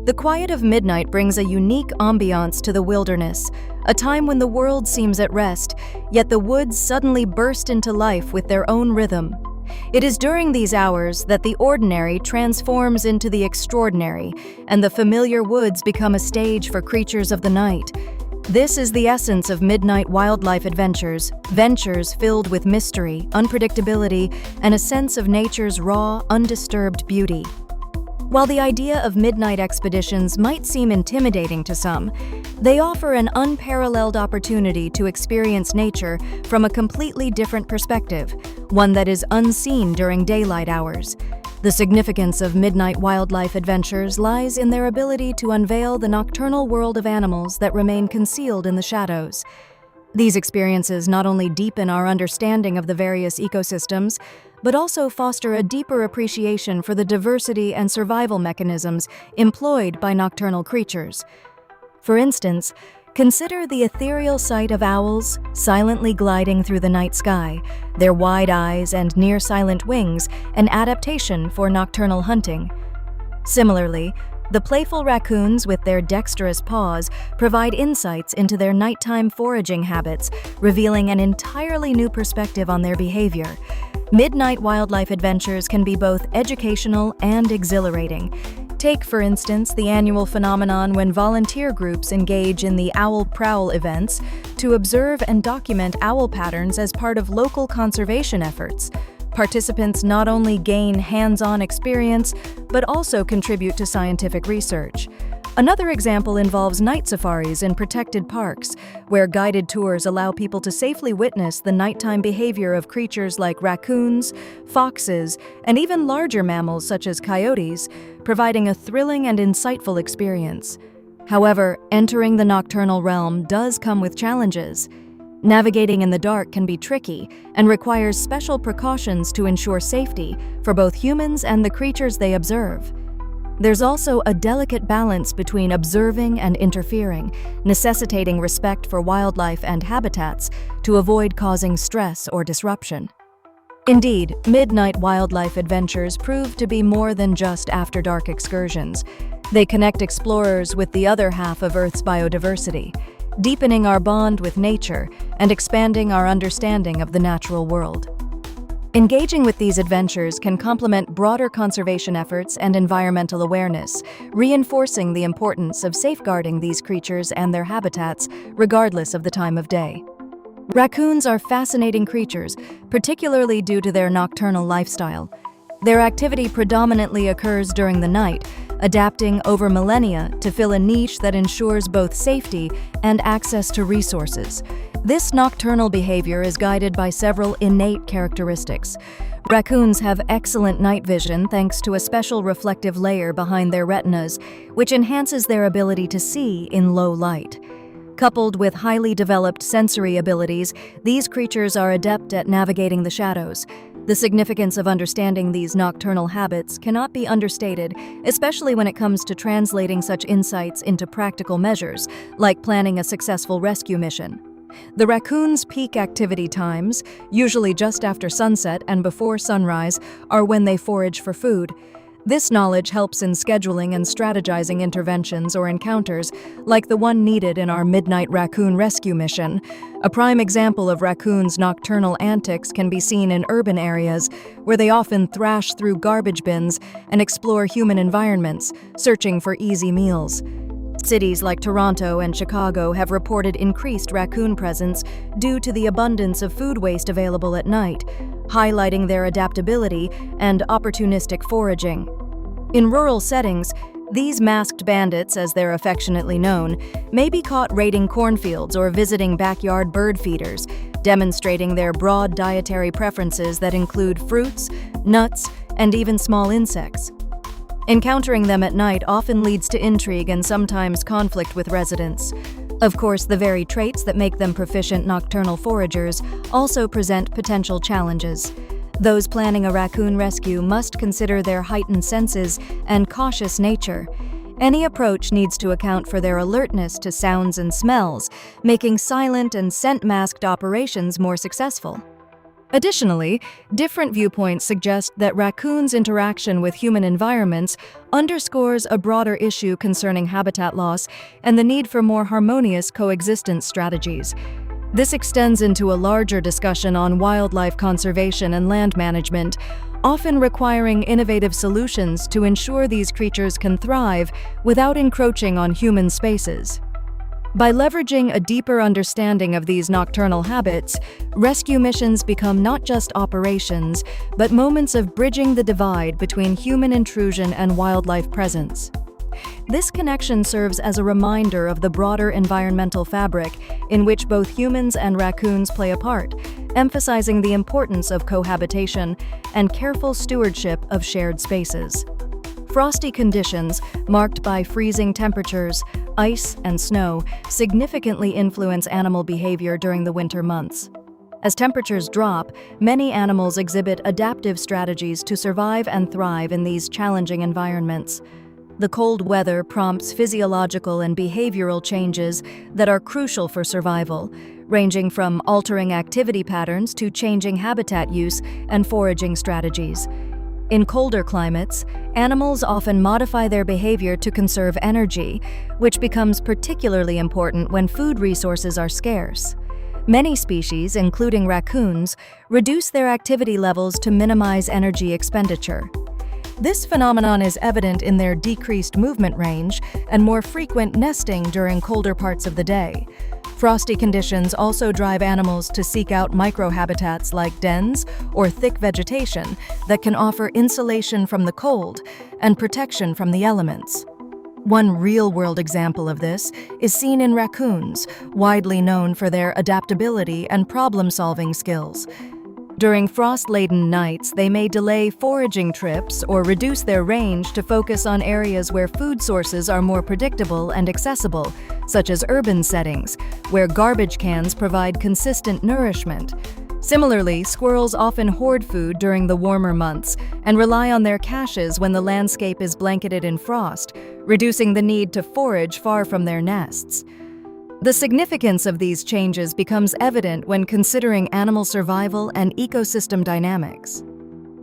The quiet of midnight brings a unique ambiance to the wilderness, a time when the world seems at rest, yet the woods suddenly burst into life with their own rhythm. It is during these hours that the ordinary transforms into the extraordinary, and the familiar woods become a stage for creatures of the night. This is the essence of midnight wildlife adventures, ventures filled with mystery, unpredictability, and a sense of nature's raw, undisturbed beauty. While the idea of midnight expeditions might seem intimidating to some, they offer an unparalleled opportunity to experience nature from a completely different perspective, one that is unseen during daylight hours. The significance of midnight wildlife adventures lies in their ability to unveil the nocturnal world of animals that remain concealed in the shadows. These experiences not only deepen our understanding of the various ecosystems, but also foster a deeper appreciation for the diversity and survival mechanisms employed by nocturnal creatures. For instance, consider the ethereal sight of owls silently gliding through the night sky, their wide eyes and near-silent wings an adaptation for nocturnal hunting. Similarly, the playful raccoons with their dexterous paws provide insights into their nighttime foraging habits, revealing an entirely new perspective on their behavior. Midnight wildlife adventures can be both educational and exhilarating. Take, for instance, the annual phenomenon when volunteer groups engage in the Owl Prowl events to observe and document owl patterns as part of local conservation efforts. Participants not only gain hands-on experience, but also contribute to scientific research. Another example involves night safaris in protected parks, where guided tours allow people to safely witness the nighttime behavior of creatures like raccoons, foxes, and even larger mammals such as coyotes, providing a thrilling and insightful experience. However, entering the nocturnal realm does come with challenges. Navigating in the dark can be tricky and requires special precautions to ensure safety for both humans and the creatures they observe. There's also a delicate balance between observing and interfering, necessitating respect for wildlife and habitats to avoid causing stress or disruption. Indeed, midnight wildlife adventures prove to be more than just after-dark excursions. They connect explorers with the other half of Earth's biodiversity, deepening our bond with nature and expanding our understanding of the natural world. Engaging with these adventures can complement broader conservation efforts and environmental awareness, reinforcing the importance of safeguarding these creatures and their habitats, regardless of the time of day. Raccoons are fascinating creatures, particularly due to their nocturnal lifestyle. Their activity predominantly occurs during the night, adapting over millennia to fill a niche that ensures both safety and access to resources. This nocturnal behavior is guided by several innate characteristics. Raccoons have excellent night vision thanks to a special reflective layer behind their retinas, which enhances their ability to see in low light. Coupled with highly developed sensory abilities, these creatures are adept at navigating the shadows. The significance of understanding these nocturnal habits cannot be understated, especially when it comes to translating such insights into practical measures, like planning a successful rescue mission. The raccoons' peak activity times, usually just after sunset and before sunrise, are when they forage for food. This knowledge helps in scheduling and strategizing interventions or encounters, like the one needed in our Midnight Raccoon Rescue mission. A prime example of raccoons' nocturnal antics can be seen in urban areas, where they often thrash through garbage bins and explore human environments, searching for easy meals. Cities like Toronto and Chicago have reported increased raccoon presence due to the abundance of food waste available at night, highlighting their adaptability and opportunistic foraging. In rural settings, these masked bandits, as they're affectionately known, may be caught raiding cornfields or visiting backyard bird feeders, demonstrating their broad dietary preferences that include fruits, nuts, and even small insects. Encountering them at night often leads to intrigue and sometimes conflict with residents. Of course, the very traits that make them proficient nocturnal foragers also present potential challenges. Those planning a raccoon rescue must consider their heightened senses and cautious nature. Any approach needs to account for their alertness to sounds and smells, making silent and scent-masked operations more successful. Additionally, different viewpoints suggest that raccoons' interaction with human environments underscores a broader issue concerning habitat loss and the need for more harmonious coexistence strategies. This extends into a larger discussion on wildlife conservation and land management, often requiring innovative solutions to ensure these creatures can thrive without encroaching on human spaces. By leveraging a deeper understanding of these nocturnal habits, rescue missions become not just operations, but moments of bridging the divide between human intrusion and wildlife presence. This connection serves as a reminder of the broader environmental fabric in which both humans and raccoons play a part, emphasizing the importance of cohabitation and careful stewardship of shared spaces. Frosty conditions, marked by freezing temperatures, ice, and snow, significantly influence animal behavior during the winter months. As temperatures drop, many animals exhibit adaptive strategies to survive and thrive in these challenging environments. The cold weather prompts physiological and behavioral changes that are crucial for survival, ranging from altering activity patterns to changing habitat use and foraging strategies. In colder climates, animals often modify their behavior to conserve energy, which becomes particularly important when food resources are scarce. Many species, including raccoons, reduce their activity levels to minimize energy expenditure. This phenomenon is evident in their decreased movement range and more frequent nesting during colder parts of the day. Frosty conditions also drive animals to seek out microhabitats like dens or thick vegetation that can offer insulation from the cold and protection from the elements. One real-world example of this is seen in raccoons, widely known for their adaptability and problem-solving skills. During frost-laden nights, they may delay foraging trips or reduce their range to focus on areas where food sources are more predictable and accessible, such as urban settings, where garbage cans provide consistent nourishment. Similarly, squirrels often hoard food during the warmer months and rely on their caches when the landscape is blanketed in frost, reducing the need to forage far from their nests. The significance of these changes becomes evident when considering animal survival and ecosystem dynamics.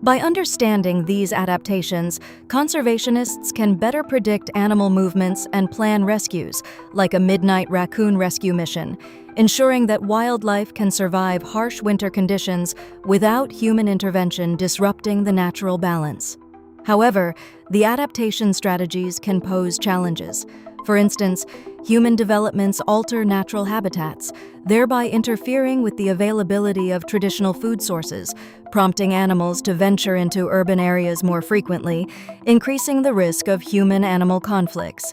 By understanding these adaptations, conservationists can better predict animal movements and plan rescues, like a midnight raccoon rescue mission, ensuring that wildlife can survive harsh winter conditions without human intervention disrupting the natural balance. However, the adaptation strategies can pose challenges. For instance, human developments alter natural habitats, thereby interfering with the availability of traditional food sources, prompting animals to venture into urban areas more frequently, increasing the risk of human-animal conflicts.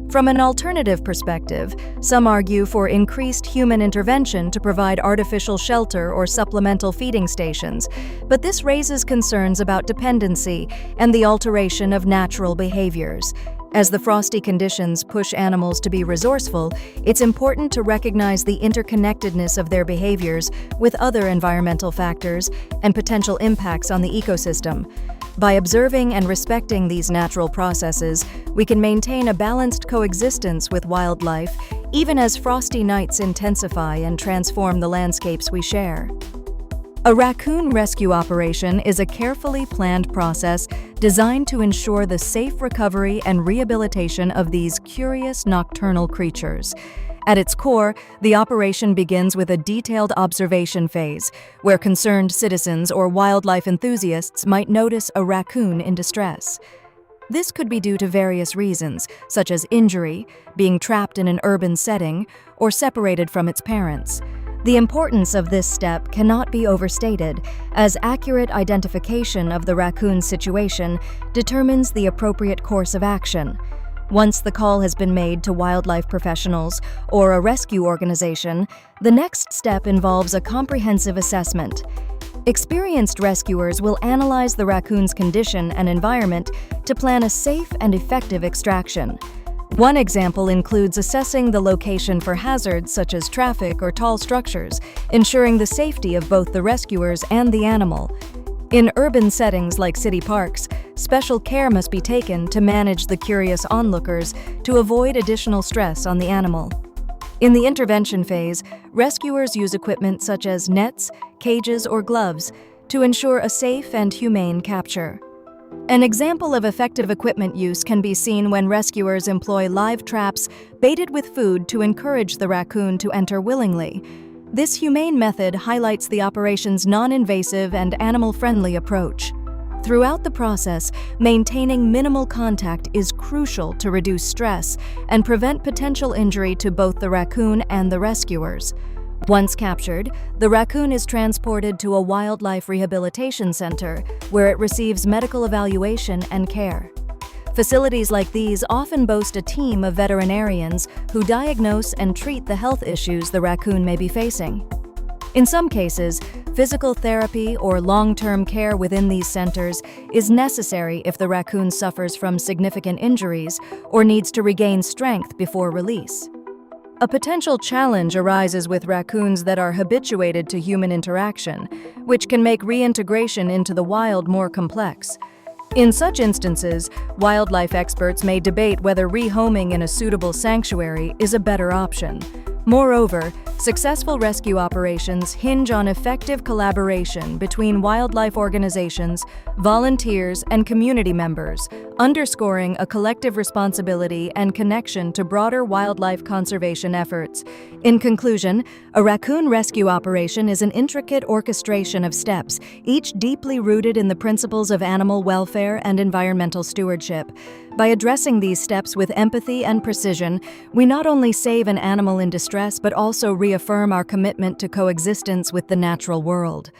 From an alternative perspective, some argue for increased human intervention to provide artificial shelter or supplemental feeding stations, but this raises concerns about dependency and the alteration of natural behaviors. As the frosty conditions push animals to be resourceful, it's important to recognize the interconnectedness of their behaviors with other environmental factors and potential impacts on the ecosystem. By observing and respecting these natural processes, we can maintain a balanced coexistence with wildlife, even as frosty nights intensify and transform the landscapes we share. A raccoon rescue operation is a carefully planned process designed to ensure the safe recovery and rehabilitation of these curious nocturnal creatures. At its core, the operation begins with a detailed observation phase, where concerned citizens or wildlife enthusiasts might notice a raccoon in distress. This could be due to various reasons, such as injury, being trapped in an urban setting, or separated from its parents. The importance of this step cannot be overstated, as accurate identification of the raccoon's situation determines the appropriate course of action. Once the call has been made to wildlife professionals or a rescue organization, the next step involves a comprehensive assessment. Experienced rescuers will analyze the raccoon's condition and environment to plan a safe and effective extraction. One example includes assessing the location for hazards such as traffic or tall structures, ensuring the safety of both the rescuers and the animal. In urban settings like city parks, special care must be taken to manage the curious onlookers to avoid additional stress on the animal. In the intervention phase, rescuers use equipment such as nets, cages, or gloves to ensure a safe and humane capture. An example of effective equipment use can be seen when rescuers employ live traps baited with food to encourage the raccoon to enter willingly. This humane method highlights the operation's non-invasive and animal-friendly approach. Throughout the process, maintaining minimal contact is crucial to reduce stress and prevent potential injury to both the raccoon and the rescuers. Once captured, the raccoon is transported to a wildlife rehabilitation center where it receives medical evaluation and care. Facilities like these often boast a team of veterinarians who diagnose and treat the health issues the raccoon may be facing. In some cases, physical therapy or long-term care within these centers is necessary if the raccoon suffers from significant injuries or needs to regain strength before release. A potential challenge arises with raccoons that are habituated to human interaction, which can make reintegration into the wild more complex. In such instances, wildlife experts may debate whether rehoming in a suitable sanctuary is a better option. Moreover, successful rescue operations hinge on effective collaboration between wildlife organizations, volunteers, and community members, underscoring a collective responsibility and connection to broader wildlife conservation efforts. In conclusion, a raccoon rescue operation is an intricate orchestration of steps, each deeply rooted in the principles of animal welfare and environmental stewardship. By addressing these steps with empathy and precision, we not only save an animal in distress but also reaffirm our commitment to coexistence with the natural world.